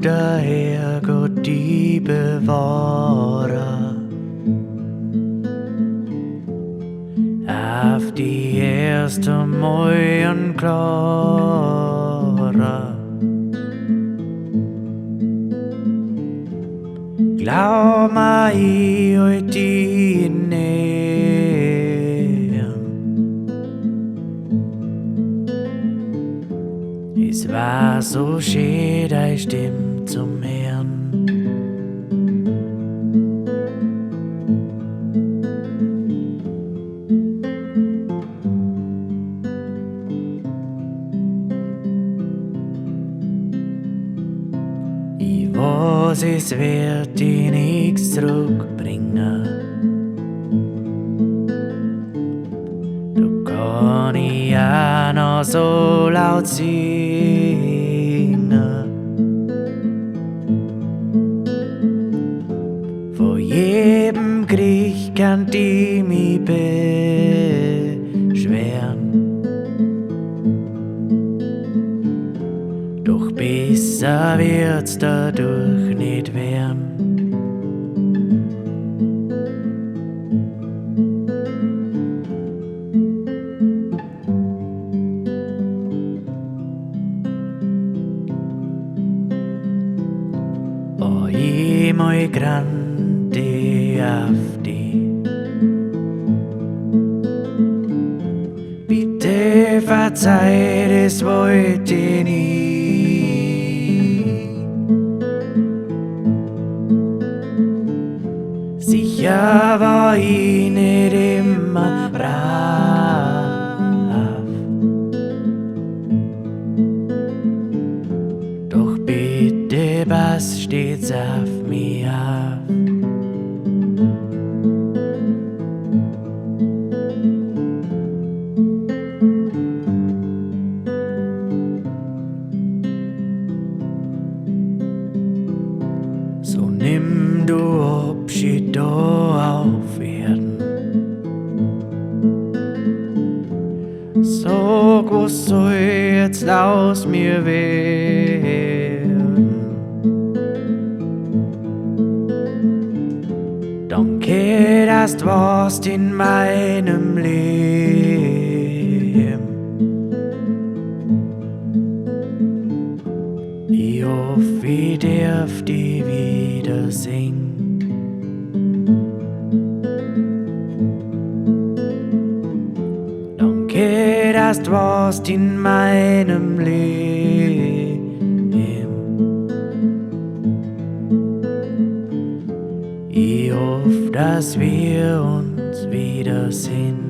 der Herrgott die Bewahrer. Auf die erste Morgen klarer. Glaub mir, ich halt die näher. Es war so schön, deine Stimme zum Hören. Ich weiß, es wird dich nichts zurückbringen. Da kann ich auch noch so laut singen. Vor jedem Krieg kann ich mich beschweren. Doch besser wird's dadurch nicht werden. Oh, einmal grande auf die. Bitte verzeih, das wollte ich nie. Sicher war ich nicht immer brav. Doch bitte pass stets auf mich auf. So nimm du Abschied da auf Erden. Sag, was soll jetzt aus mir werden? Danke, dass du warst in meinem Leben. Ich hoffe, ich darf dich wieder singen. Danke, dass du warst in meinem Leben. Ich hoffe, dass wir uns wiedersehen.